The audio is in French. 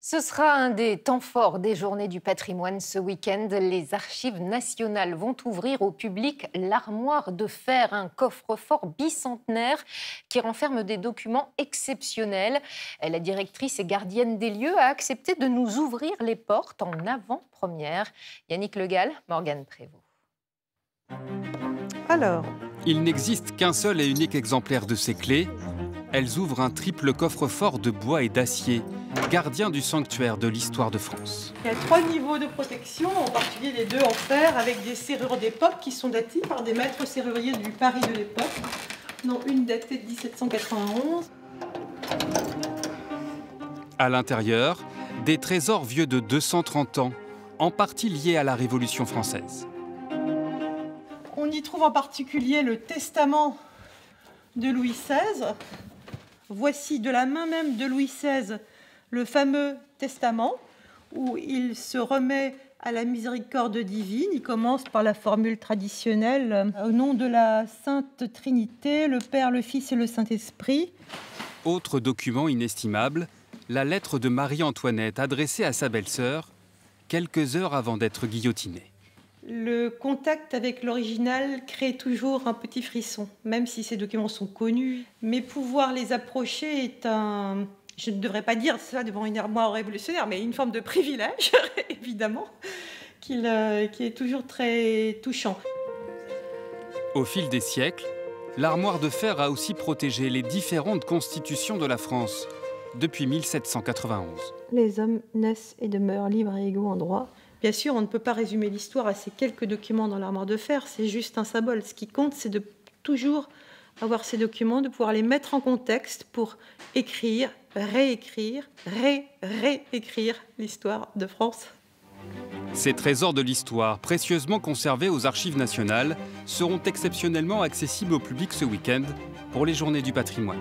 Ce sera un des temps forts des Journées du patrimoine ce week-end. Les archives nationales vont ouvrir au public l'armoire de fer, un coffre-fort bicentenaire qui renferme des documents exceptionnels. La directrice et gardienne des lieux a accepté de nous ouvrir les portes en avant-première. Yannick Le Gall, Morgane Prévost. Alors, il n'existe qu'un seul et unique exemplaire de ces clés. Elles ouvrent un triple coffre-fort de bois et d'acier, gardien du sanctuaire de l'histoire de France. il y a 3 niveaux de protection, en particulier les 2 en fer, avec des serrures d'époque qui sont datées par des maîtres serruriers du Paris de l'époque, dont une datée de 1791. À l'intérieur, des trésors vieux de 230 ans, en partie liés à la Révolution française. On y trouve en particulier le testament de Louis XVI. Voici de la main même de Louis XVI le fameux testament où il se remet à la miséricorde divine. Il commence par la formule traditionnelle au nom de la Sainte Trinité, le Père, le Fils et le Saint-Esprit. Autre document inestimable, la lettre de Marie-Antoinette adressée à sa belle-sœur quelques heures avant d'être guillotinée. Le contact avec l'original crée toujours un petit frisson, même si ces documents sont connus. Mais pouvoir les approcher est je ne devrais pas dire ça devant une armoire révolutionnaire, mais une forme de privilège, évidemment, qui est toujours très touchant. Au fil des siècles, l'armoire de fer a aussi protégé les différentes constitutions de la France, depuis 1791. Les hommes naissent et demeurent libres et égaux en droit. Bien sûr, on ne peut pas résumer l'histoire à ces quelques documents dans l'armoire de fer, c'est juste un symbole. Ce qui compte, c'est de toujours avoir ces documents, de pouvoir les mettre en contexte pour écrire, réécrire, réécrire l'histoire de France. Ces trésors de l'histoire, précieusement conservés aux archives nationales, seront exceptionnellement accessibles au public ce week-end pour les Journées du patrimoine.